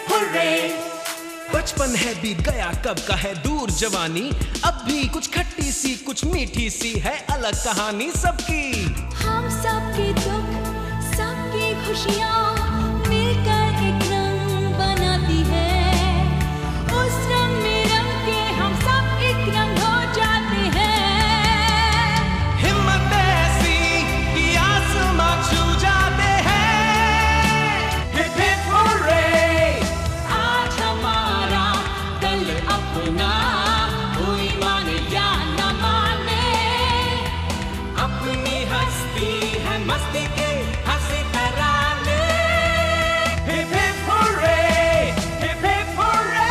Hurray. बचपन है बीत गया कब का है दूर जवानी, अब भी कुछ खट्टी सी कुछ मीठी सी है अलग कहानी सबकी। हम सबके दुख सबकी खुशियाँ मिलकर एक रंग बनाती है, उस रंग में रंग के हम सब एक रंग हो जाते हैं। हिम्मत ऐसी कि आसमां छू जाते हैं। Hip hip hurray. आज हमारा कल अपना, कोई माने या न माने, अपनी हस्ती है मस्ती के हंसी तराने। Hip hip hurray, hip hip hurray.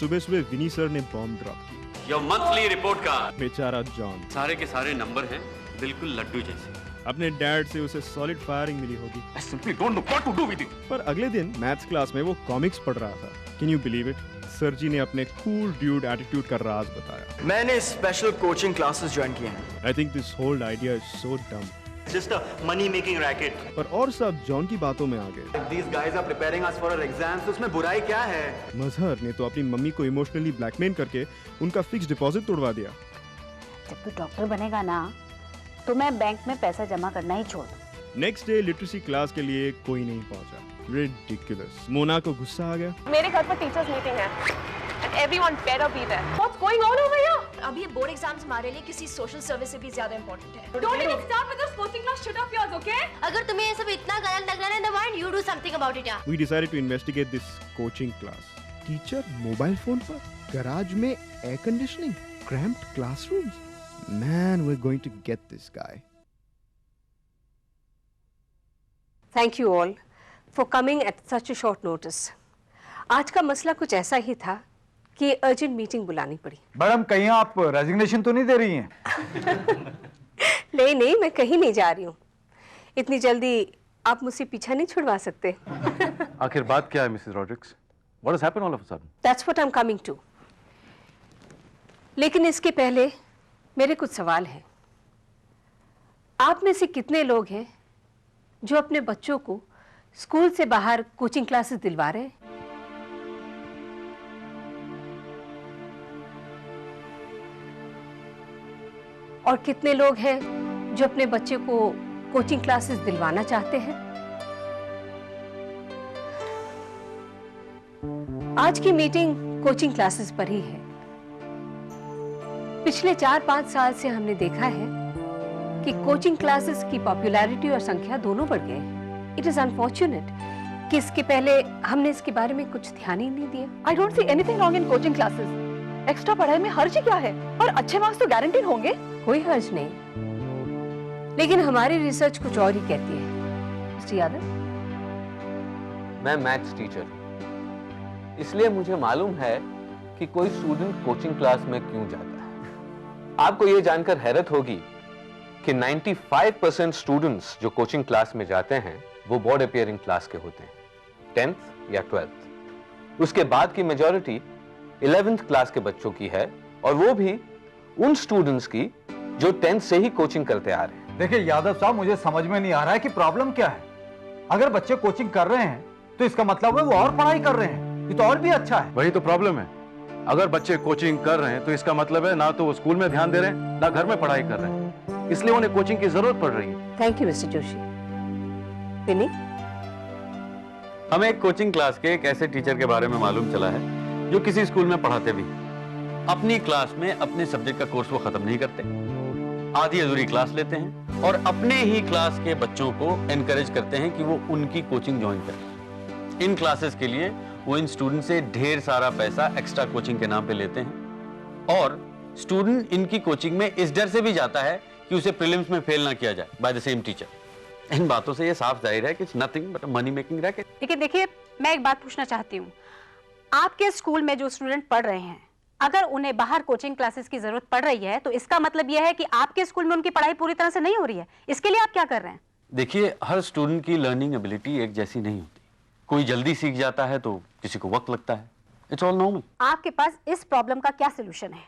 सुबह सुबह विनी सर ने बॉम्ब ड्रॉप की। Your monthly report card. बेचारा जॉन, सारे के सारे नंबर हैं बिल्कुल लड्डू जैसे। अपने डैड से उसे सॉलिड फायरिंग मिली होगी, I simply don't know what to do with you. पर अगले दिन मैथ्स क्लास में वो कॉमिक्स पढ़ रहा था। Can you believe it? Sir ji ने अपने कूल ड्यूड एटीट्यूड का राज बताया। मैंने स्पेशल कोचिंग क्लासेस ज्वाइन किए हैं। I think this whole idea is so dumb. Just a money-making racket. पर और सब जॉन की बातों में आ गए। These guys are preparing us for our exams. तो उसमें बुराई क्या है? मजहर ने तो अपनी मम्मी को इमोशनली ब्लैकमेल करके उनका फिक्स डिपॉजिट तोड़वा दिया। जब तू डॉक्टर बनेगा ना, तो मैं बैंक में पैसा जमा करना ही छोड़ दूँ। नेक्स्ट डे लिटरेसी क्लास के लिए कोई नहीं पहुंचा। रिडिकुलस। मोना को गुस्सा आ गया। मेरे घर पर टीचर्स मीटिंग है and everyone better be there. What's going on over here? अब ये बोर्ड एग्जाम्स हमारे लिए किसी सोशल सर्विस से भी ज्यादा इंपॉर्टेंट है। Don't even start with this coaching class shit of yours, okay? अगर तुम्हें ये सब इतना गलत लग रहा है, then why don't you do something about it, यार? We decided to investigate this coaching class. Teacher mobile phone पर, गैराज में air conditioning, cramped classrooms. Man, we're going to get this guy. Thank you all for coming at such a short notice. आज का मसला कुछ ऐसा ही था कि urgent meeting बुलानी पड़ी। मैडम, कहीं आप रेजिग्नेशन तो नहीं दे रही हैं? नहीं नहीं, मैं कहीं नहीं जा रही हूँ। इतनी जल्दी आप मुझसे पीछा नहीं छुड़वा सकते। आखिर बात क्या है Mrs Rodrigues? What has happened all of a sudden? That's what I'm coming to. लेकिन इसके पहले मेरे कुछ सवाल हैं। आप में से कितने लोग हैं जो अपने बच्चों को स्कूल से बाहर कोचिंग क्लासेस दिलवा रहे हैं? और कितने लोग हैं जो अपने बच्चे को कोचिंग क्लासेस दिलवाना चाहते हैं? आज की मीटिंग कोचिंग क्लासेस पर ही है। पिछले 4-5 साल से हमने देखा है कि कोचिंग क्लासेस की पॉपुलैरिटी और संख्या दोनों बढ़ गए हैं। इट इज अनफॉर्चुनेट कि इसके पहले हमने इसके बारे में कुछ ध्यान ही नहीं दिया। I don't see anything wrong in coaching classes. Extra पढ़ाई में हर्ज ही क्या है? और अच्छे मार्क्स तो गारंटीड होंगे। कोई हर्ज नहीं, लेकिन हमारी रिसर्च कुछ और ही कहती है। मिस्टर यादव, मैं मैथ्स टीचर हूं, इसलिए मुझे मालूम है कि कोई स्टूडेंट कोचिंग क्लास में क्यों जाता है। आपको यह जानकर हैरत होगी कि 95% स्टूडेंट्स जो कोचिंग क्लास में जाते हैं वो बोर्ड अपीयरिंग क्लास के होते हैं, 10th या 12th। उसके बाद की मेजॉरिटी 11th क्लास के बच्चों की है, और वो भी उन स्टूडेंट्स की जो 10th से ही कोचिंग करते आ रहे हैं। देखिए यादव साहब, मुझे समझ में नहीं आ रहा है कि प्रॉब्लम क्या है। अगर बच्चे कोचिंग कर रहे हैं तो इसका मतलब है वो और पढ़ाई कर रहे हैं, ये तो और भी अच्छा है। वही तो प्रॉब्लम है। अगर बच्चे कोचिंग कर रहे हैं तो इसका मतलब है ना तो वो स्कूल में ध्यान दे रहे हैं, ना घर में पढ़ाई कर रहे हैं, इसलिए उन्हें कोचिंग की जरूरत पड़ रही है। Thank you mister Joshi. Vinny, हमें एक कोचिंग क्लास के एक ऐसे टीचर के बारे में मालूम चला है जो किसी स्कूल में पढ़ाते भी हैं। अपनी क्लास में अपने सब्जेक्ट का कोर्स वो खत्म नहीं करते, आधी अधूरी क्लास लेते हैं और अपने ही क्लास के बच्चों को एनकरेज करते हैं कि वो उनकी कोचिंग ज्वाइन करें। इन क्लासेस के लिए वो इन स्टूडेंट से ढेर सारा पैसा एक्स्ट्रा कोचिंग के नाम पे लेते हैं, और स्टूडेंट इनकी कोचिंग में इस डर से भी जाता है कि उसे प्रीलिम्स में फेल ना किया जाए बाय द सेम टीचर। इन बातों से ये साफ जाहिर है कि it's nothing but a money making racket. लेकिन देखिए, मैं एक बात पूछना चाहती हूँ। आपके स्कूल में जो स्टूडेंट पढ़ रहे हैं, अगर उन्हें बाहर कोचिंग क्लासेस की जरूरत पड़ रही है तो इसका मतलब यह है कि आपके स्कूल में उनकी पढ़ाई पूरी तरह से नहीं हो रही है। इसके लिए आप क्या कर रहे हैं? देखिए, हर स्टूडेंट की लर्निंग एबिलिटी एक जैसी नहीं होती। कोई जल्दी सीख जाता है तो किसी को वक्त लगता है। It's all normal. आपके पास इस प्रॉब्लम का क्या सोल्यूशन है?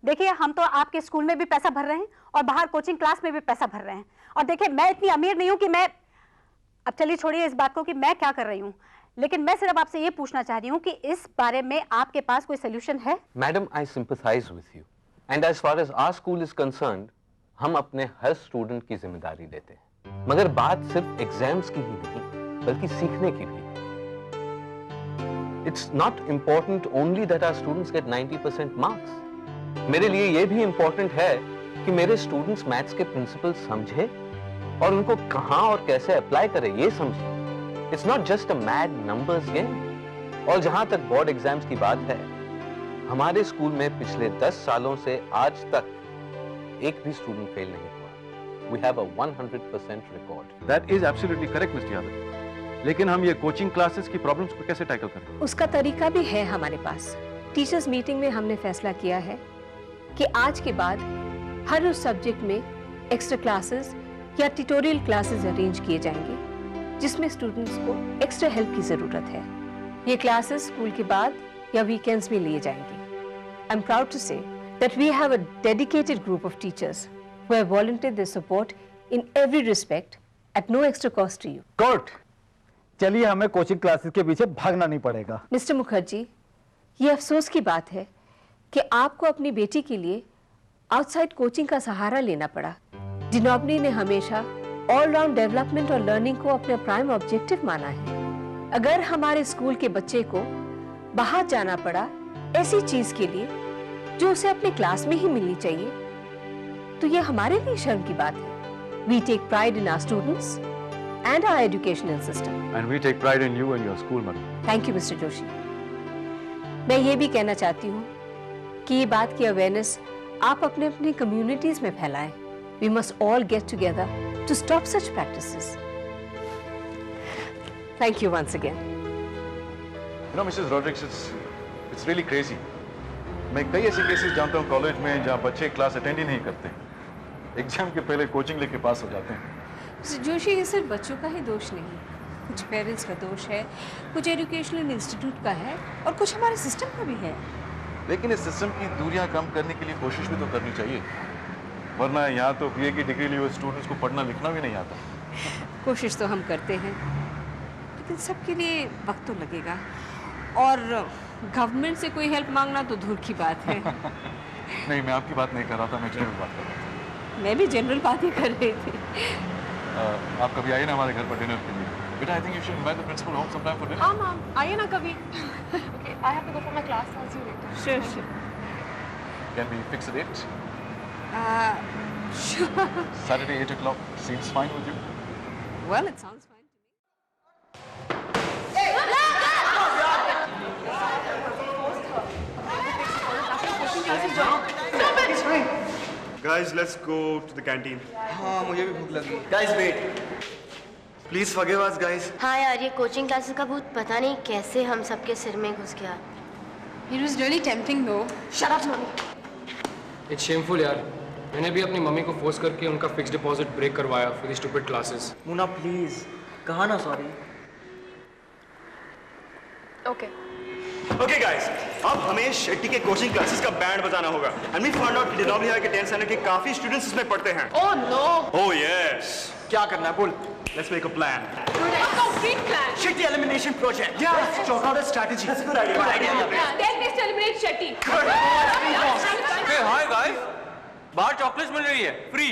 देखिए, हम तो आपके स्कूल में भी पैसा भर रहे हैं और बाहर कोचिंग क्लास में भी पैसा भर रहे हैं। और देखिए, मैं इतनी अमीर नहीं हूं कि मैं, अब चलिए छोड़िए इस बात को कि मैं क्या कर रही हूं, लेकिन मैं सिर्फ आपसे ये पूछना चाह रही हूं कि इस बारे में आपके पास कोई सोल्यूशन है? Madam, I sympathise with you and as far as our school is concerned, हम अपने हर स्टूडेंट की जिम्मेदारी लेते हैं, मगर बात सिर्फ एग्जाम्स की ही नहीं बल्कि सीखने की भी। It's not important only that our students get 90% marks. मेरे लिए यह भी इंपॉर्टेंट है कि मेरे स्टूडेंट्स मैथ्स के प्रिंसिपल समझे और उनको कहां और कैसे अप्लाई करें ये समझे। It's not just a mad numbers game. और जहां तक बोर्ड एग्जाम्स की बात है, हमारे स्कूल में पिछले 10 सालों से आज तक एक भी स्टूडेंट फेल नहीं हुआ। We have a 100% record. That is absolutely correct, Mr. Yadav. लेकिन हम ये कोचिंग क्लासेस की प्रॉब्लम्स को कैसे टैकल करें? उसका तरीका भी है हमारे पास। टीचर्स मीटिंग में हमने फैसला किया है कि आज के बाद हर उस सब्जेक्ट में एक्स्ट्रा क्लासेस या ट्यूटोरियल क्लासेस अरेंज किए जाएंगे जिसमें स्टूडेंट्स को एक्स्ट्रा हेल्प की जरूरत है। ये क्लासेस स्कूल के बाद या वीकेंड्स में लिए जाएंगे। आई एम प्राउड टू से that we have a dedicated group of teachers who have volunteered their support in every respect at no extra cost to you. Good. चलिए, हमें कोचिंग क्लासेस के पीछे भागना नहीं पड़ेगा। मिस्टर मुखर्जी, ये अफसोस की बात है कि आपको अपनी बेटी के लिए आउटसाइड कोचिंग का सहारा लेना पड़ा। डिनोबनी ने हमेशा ऑल राउंड डेवलपमेंट और लर्निंग को अपना प्राइम ऑब्जेक्टिव माना है। अगर हमारे स्कूल के बच्चे को बाहर जाना पड़ा ऐसी चीज के लिए जो उसे अपने क्लास में ही मिलनी चाहिए, तो ये हमारे लिए शर्म की बात है। We take pride in our students and our educational system. And we take pride in you and your school, madam. Thank you, Mr. Joshi. मैं ये भी कहना चाहती हूँ कि ये बात की अवेयरनेस आप अपने अपने कम्युनिटीज में फैलाएं। We must all get together to stop such practices. Thank you once again. You know, Mrs. Rodriguez, it's really crazy. मैं कई ऐसे केसेस जानता हूँ कॉलेज में जहाँ बच्चे क्लास अटेंड ही नहीं करते, एग्जाम के पहले कोचिंग लेके पास हो जाते हैं। जोशी, ये सिर्फ बच्चों का ही दोष नहीं, कुछ पेरेंट्स का दोष है, कुछ एजुकेशनल इंस्टीट्यूट का है और कुछ हमारे सिस्टम का भी है। लेकिन इस सिस्टम की दूरियां कम करने के लिए कोशिश भी तो करनी चाहिए, वरना यहाँ तो बीए की डिग्री लिए हुए स्टूडेंट्स को पढ़ना लिखना भी नहीं आता। कोशिश तो हम करते हैं, लेकिन सबके लिए वक्त तो लगेगा, और गवर्नमेंट से कोई हेल्प मांगना तो दूर की बात है। नहीं, मैं आपकी बात नहीं कर रहा था, मैं जनरल बात कर रहा था। मैं भी जनरल बात ही कर रही थी। आप कभी आइए ना हमारे घर पर डिनर के लिए। बेटा, I think you should invite the principal home some time for dinner. हाँ मैम, आइए ना कभी। Okay, I have to go for my class. I'll see you later. Sure. Can we fix a date? Sure. Saturday 8 o'clock seems fine with you? Well, it sounds fine. Guys, let's go to the canteen. हाँ, मुझे भी भूख लगी। Guys, wait. Please forgive us, guys. हाँ यार, ये coaching classes का भूत पता नहीं कैसे हम सबके सिर में घुस गया। It was really tempting though. Shut up, Mami. It's shameful यार। मैंने भी अपनी मम्मी को फोर्स करके उनका फिक्स डिपॉजिट ब्रेक करवाया for the stupid classes. Munna, please. कहा ना sorry. Okay. Okay guys, अब हमें शेट्टी के कोचिंग क्लासेस का बैंड बजाना होगा। And we found out कि डिनोबली के 10th स्टैंडर्ड के काफी स्टूडेंट्स इसमें पढ़ते हैं। Oh no. Oh yes. क्या करना है बोल? Let's make a plan. A complete plan. Shetty elimination project. Yeah, let's chalk out a strategy. That's a good idea. Good idea. Yeah, then let's eliminate Shetty. Hey, hi guys. बाहर chocolates मिल रही है free.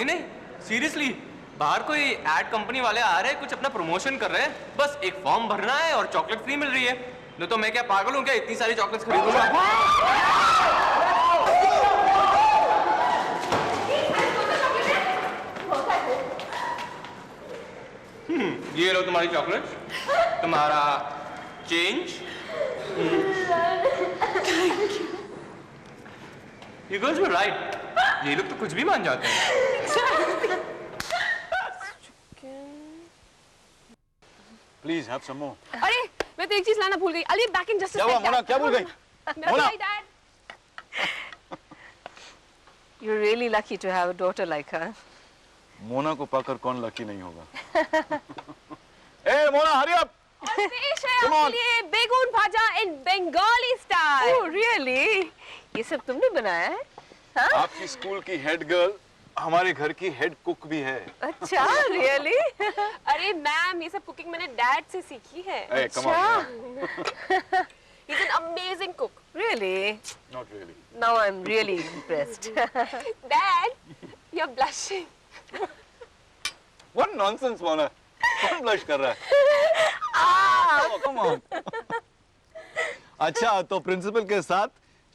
नहीं, seriously, बाहर कोई add company वाले आ रहे हैं, कुछ अपना प्रमोशन कर रहे हैं, बस एक फॉर्म भरना है और चॉकलेट फ्री मिल रही है। नहीं तो मैं क्या पागल हूँ क्या, इतनी सारी चॉकलेट्स खरीदूंगा? ये लो तुम्हारी चॉकलेट, तुम्हारा change. You girls were right. ये लोग तो कुछ भी मान जाते हैं। Please have some more. अरे, मैं तो एक चीज लाना भूल गई। I'll be back in just a second. क्या हुआ मोना, क्या भूल गई? Mona. You're really lucky to have a daughter like her. Mona को पाकर कौन लकी नहीं होगा? Hey Mona, hurry up! और पेश है आपके लिए बेगून भाजा in Bengali style. Oh, really? ये सब तुमने बनाया है? हाँ? आपकी स्कूल की हेड गर्ल हमारे घर की हेड कुक भी है। अच्छा, रियली? अरे मैम, ये सब कुकिंग मैंने डैड से सीखी है। अच्छा। He's an amazing cook. Really? Not really. Now I'm really impressed. Dad, you're blushing. What nonsense, Mona? कौन blush कर रहा है? Come on. अच्छा, तो प्रिंसिपल के साथ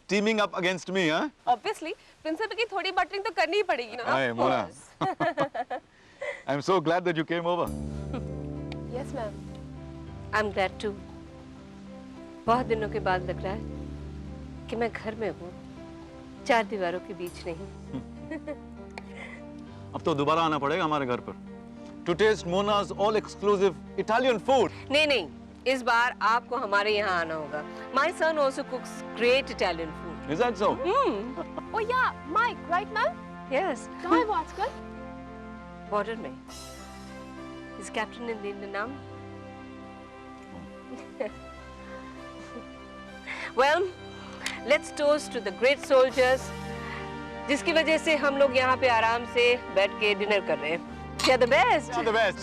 टीमिंग अप अगेंस्ट मी, हाँ? Obviously, प्रिंसिपल की थोड़ी बटरिंग तो करनी ही पड़ेगी ना। Hi, Mona. I'm so glad that you came over. Yes, ma'am. I'm glad too. बहुत दिनों के बाद लग रहा है कि मैं घर में हूँ, चार दीवारों के बीच नहीं। अब तो दोबारा आना पड़ेगा हमारे घर पर to taste Mona's all exclusive Italian food. नहीं नहीं, इस बार आपको हमारे यहाँ आना होगा। My son also cooks great Italian food. Is that so? Oh yeah, Mike, right, ma'am? Yes. कहाँ है वो आजकल? Border में. He's captain in the Indian Army. Well, let's toast to the great soldiers, जिसकी वजह से हम लोग यहाँ पे आराम से बैठ के डिनर कर रहे हैं। You're the best. You're the best.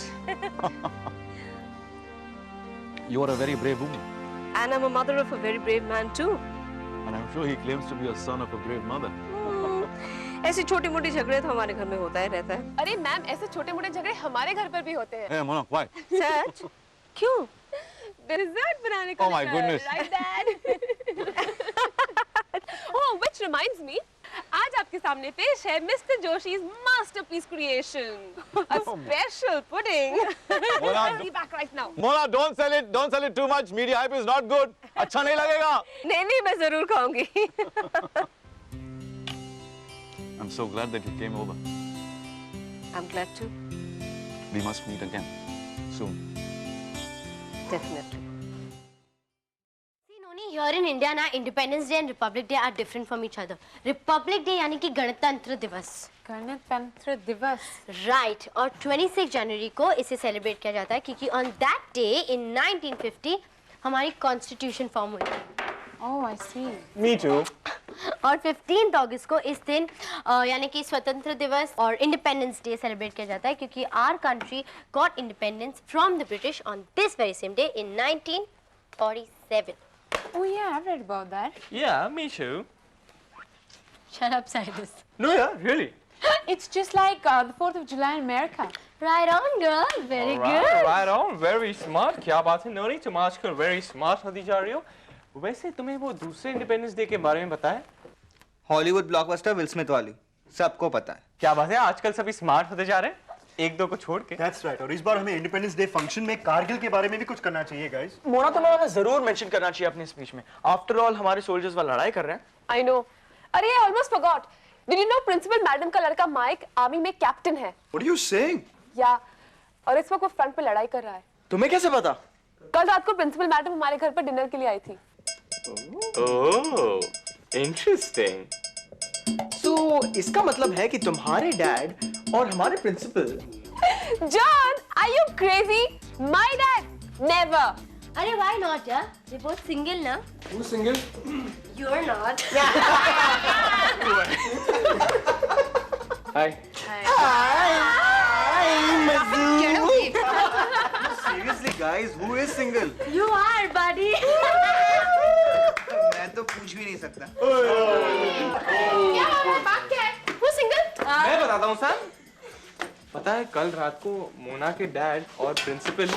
You are a very brave woman. And I'm a mother of a very brave man too. And I'm sure he claims to be a son of a brave mother. ऐसे छोटे-मोटे झगड़े तो हमारे घर में होता ही रहता है। अरे मैम, ऐसे छोटे-मोटे झगड़े हमारे घर पर भी होते हैं। Hey, Mona, why? सच? क्यों? Dessert बनाने का। Oh my goodness. Right, Dad? Oh, which reminds me, आज आपके सामने पेश है Mr. Joshi's masterpiece creation, a special pudding. Mona, Be back right now. Mona, don't sell it too much. Media hype is not good. अच्छा नहीं लगेगा। नहीं, मैं जरूर खाऊंगी। I'm so glad that you came over. I'm glad too. We must meet again soon. Definitely. See, Noni, here in India, na Independence Day and Republic Day are different from each other. Republic Day यानी कि गणतंत्र दिवस। गणतंत्र दिवस। Right, और 26 जनवरी को इसे celebrate किया जाता है क्योंकि on that day in 1950 हमारी कॉन्स्टिट्यूशन फॉर्म हुई थी। Oh, I see. Me too. और 15 अगस्त को इस दिन यानी कि स्वतंत्र दिवस और इंडिपेंडेंस डे सेलिब्रेट किया जाता है क्योंकि our country got independence from the British on this very same day in 1947. Oh yeah, I've read about that. Yeah, me too. Shut up, Cyrus. No, yeah, really. It's just like the 4th of July in America. Right on, girl. Very good. Right on. Very smart. क्या बात है नोनी, तुम आजकल very smart होती जा रही हो। वैसे तुम्हें वो दूसरे इंडिपेंडेंस डे के बारे में पता है? हॉलीवुड ब्लॉकबस्टर विल स्मिथ वाली, सबको पता है। क्या बात है, आजकल सभी स्मार्ट होते जा रहे हैं, एक दो को छोड़ के। That's right. और इस बार हमें इंडिपेंडेंस डे फंक्शन में कारगिल के बारे में भी कुछ करना चाहिए गाइस। मोना, तुम्हें जरूर मेंशन करना चाहिए अपने स्पीच में। आफ्टर ऑल हमारे सोल्जर्स वहां लड़ाई कर रहे हैं। I know. अरे I almost forgot. Did you know principal madam का लड़का माइक आर्मी में कैप्टन है? What are you saying? या और इस वक्त वो फ्रंट पे लड़ाई कर रहा है। तुम्हें कैसे पता? कल रात को प्रिंसिपल मैडम हमारे घर पर डिनर के लिए आई थी। Oh, interesting. So इसका मतलब है कि तुम्हारे डैड और हमारे principal. John, are you crazy? My dad, never. अरे why not यार? They both single ना? Who's single? You're not. Hi. Seriously guys, who is single? You are, buddy. मैं तो पूछ भी नहीं सकता। क्या बात क्या है? Who's single? मैं बताता हूँ सर। पता है कल रात को मोना के डैड और प्रिंसिपल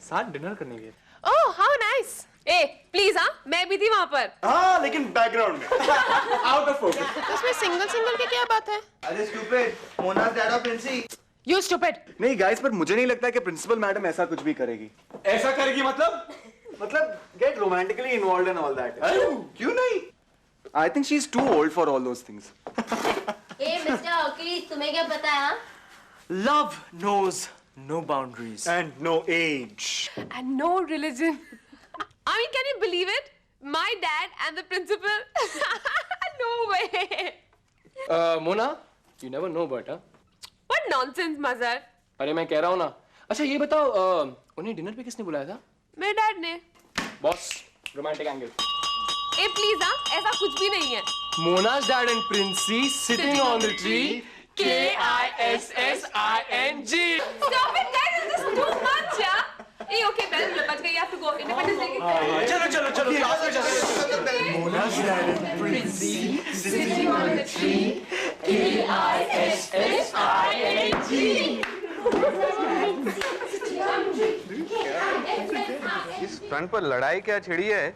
साथ डिनर करने गए। Oh, how nice. A, please हाँ, मैं भी थी वहाँ पर। हाँ, लेकिन बैकग्राउंड में। Out of focus. उसमें सिंगल की क्या बात है? अरे stupid, मोना डैड और प्रिंसी। You stupid. नहीं गाइस, पर मुझे नहीं लगता कि प्रिंसिपल मैडम ऐसा कुछ भी करेगी। ऐसा करेगी मतलब? मतलब get romantically involved and all that. क्यों नहीं? I think she's too old for all those things. A mister Hawkins, तुम्हें क्या पता है? हाँ? Love knows no boundaries and no age and no religion. I mean, can you believe it? My dad and the principal. No way. Mona, you never know, but huh? What nonsense, Mazhar. अरे मैं कह रहा हूँ ना। अच्छा ये बताओ, उन्हें डिनर पे किसने बुलाया था? मेरे डैड ने। Boss, romantic angle. A please हाँ, ऐसा कुछ भी नहीं है। Mona's dad and Princey sitting on the tree. K-I-S-S-I-N-G. Stop it, guys! This is too much, yeah? Hey, okay, bell बज गई, you have to go. Independence Day की चलो चलो चलो क्लास में चलो। Mona's dad and Princey sitting on the tree. K-I-S-S-I-N-G. इस front पर लड़ाई क्या छिड़ी है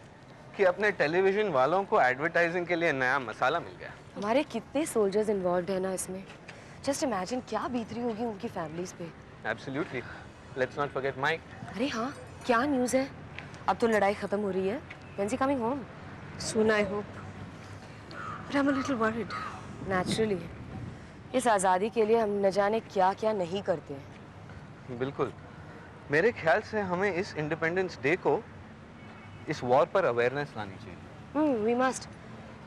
कि अपने टेलीविजन वालों को एडवर्टाइजिंग के लिए नया मसाला मिल गया। हमारे कितने सोल्जर्स इन्वॉल्व है ना इसमें। जस्ट इमेजिन क्या बीत रही होगी उनकी फैमिलीज पे। Absolutely. Let's not forget Mike. अरे हाँ, क्या न्यूज़ है? अब तो लड़ाई खत्म हो रही है। When's he coming home? Soon, I hope. But I'm a little worried. Naturally. इस आज़ादी के लिए हम न जाने क्या क्या नहीं करते हैं। बिल्कुल। मेरे ख्याल से हमें इस इंडिपेंडेंस डे को इस वॉर पर अवेयरनेस लानी चाहिए। We must.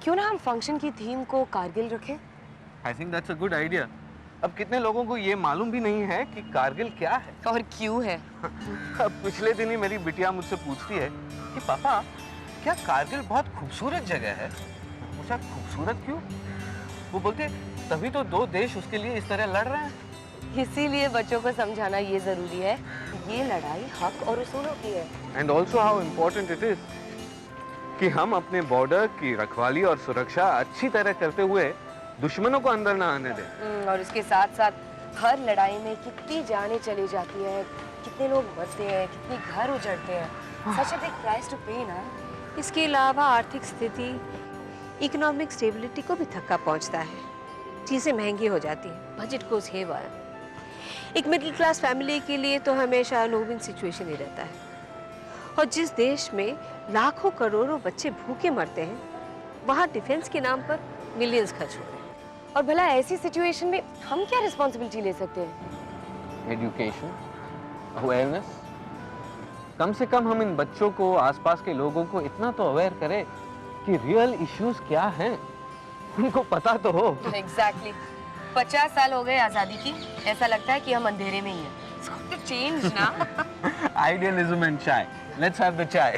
क्यों ना हम फंक्शन की थीम को कारगिल रखें? I think that's a good idea. अब कितने लोगों को ये मालूम भी नहीं है कि कारगिल क्या है और क्यों है। अब पिछले दिन ही मेरी बिटिया मुझसे पूछती है कि पापा क्या कारगिल बहुत खूबसूरत जगह है। मुझे खूबसूरत क्यों? वो बोलते तभी तो दो देश उसके लिए इस तरह लड़ रहे हैं। इसीलिए बच्चों को समझाना ये जरूरी है, ये लड़ाई हक और उसूलों की है। And also how important it is कि हम अपने बॉर्डर की रखवाली और सुरक्षा अच्छी तरह करते हुए दुश्मनों को अंदर ना आने दें। और उसके साथ साथ हर लड़ाई में कितनी जानें चली जाती हैं, कितने लोग मरते हैं, कितने घर उजड़ते हैं। Such a big price to pay ना। इसके अलावा आर्थिक स्थिति, इकोनॉमिक स्टेबिलिटी को भी धक्का पहुंचता है। चीजें महंगी हो जाती हैं, बजट गोज़ हेयर। एक मिडिल क्लास फैमिली के लिए तो हमेशा नो विन सिचुएशन ही रहता है। और जिस देश में लाखों करोड़ों बच्चे भूखे मरते हैं, वहाँ डिफेंस के नाम पर मिलियंस खर्च हो रहे हैं। और भला ऐसी सिचुएशन में हम क्या रिस्पॉन्सिबिलिटी ले सकते हैं? Education, awareness. कम से कम हम इन बच्चों को, आसपास के लोगों को इतना तो अवेयर करें कि रियल इश्यूज क्या हैं, उनको पता तो हो। Exactly. 50 साल हो गए आजादी की, ऐसा लगता है कि हम अंधेरे में ही हैं। चेंज ना। आइडियलिज्म एंड चाय। लेट्स हैव द चाय।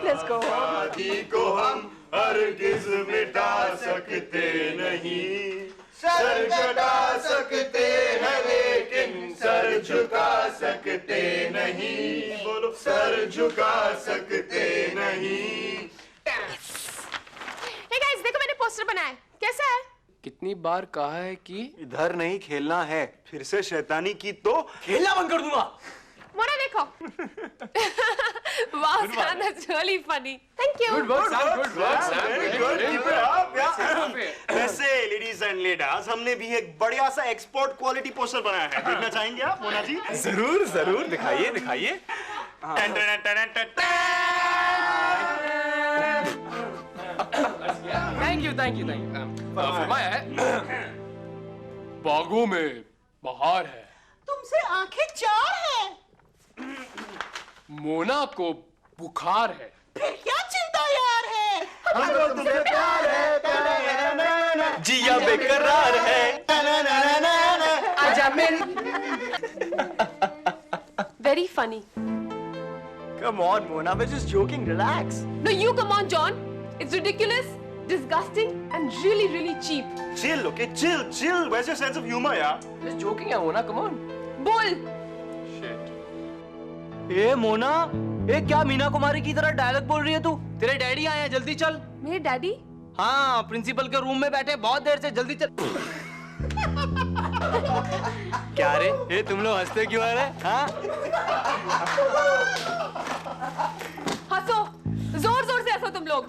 Let's go. आजादी को हम हरगिज़ मिटा सकते नहीं, सर कटा सकते हैं लेकिन सर झुका सकते नहीं। बोलो सर झुका सकते नहीं। Hey guys, देखो मैंने पोस्टर बनाया है, कैसा है? कितनी बार कहा है कि इधर नहीं खेलना है, फिर से शैतानी की तो खेलना बंद कर दूंगा। मोना देखो। Wow, Sam, that's really funny. Thank you. Good work, Sam. Good work, Sam. Very good. Keep it up. वैसे लेडीज एंड लेडर्स, हमने भी एक बढ़िया सा एक्सपोर्ट क्वालिटी पोस्टर बनाया है। देखना चाहेंगे आप मोना जी? जरूर जरूर, दिखाइए दिखाइए। Thank you thank you thank you. फरमाया है बागों में बहार है, तुमसे आंखें चार हैं। मोना को बुखार है, फिर क्या चिंता यार है? हमको तुमसे प्यार है, जिया बेकरार है। आजा मेरी। Very funny. Come on, Mona, we're just joking. Relax. No, you come on, John. It's ridiculous, disgusting, and really, really cheap. Chill, okay? Chill, chill. Where's your sense of humor, यार? Just joking, है Mona. Come on. बोल। ए मोना, ए क्या मीना कुमारी की तरह dialogue बोल रही है तू? तेरे डैडी आए हैं, जल्दी चल। मेरे डैडी? हाँ, प्रिंसिपल के रूम में बैठे बहुत देर से, जल्दी चल। क्या रे, ये तुम लोग हंसते क्यों आ रहे? हाँ? हंसो, जोर जोर से हंसो तुम लोग।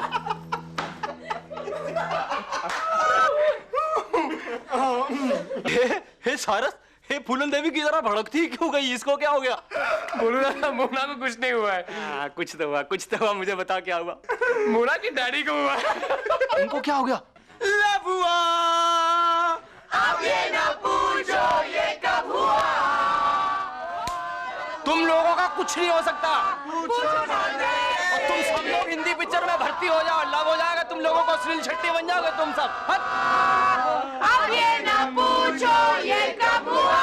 हे सारस, हे फूलन देवी की तरह भड़कती क्यों गई? इसको क्या हो गया? बोलू ना, मोना को कुछ नहीं हुआ है। कुछ तो हुआ, कुछ तो हुआ। मुझे बताओ क्या हुआ? मोना की डैडी को हुआ है। उनको क्या हो गया? लबुआ, अब ये ना पूछो ये कब हुआ। तुम लोगों का कुछ नहीं हो सकता। पूछो ना दे। और तुम सब लोग हिंदी पिक्चर में भर्ती हो जाओ, लव हो जाएगा तुम लोगों को, सुनील शेट्टी बन जाओगे तुम सब। अब ये ना पूछो ये कब हुआ।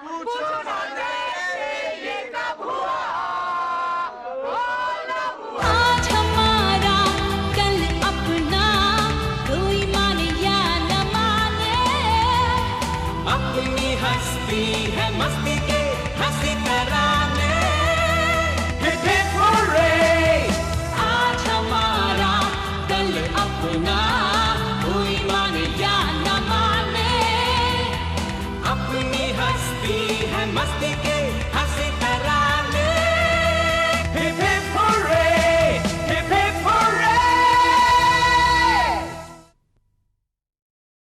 पूछो ना दे ये कब हुआ। हस्ती है मस्ती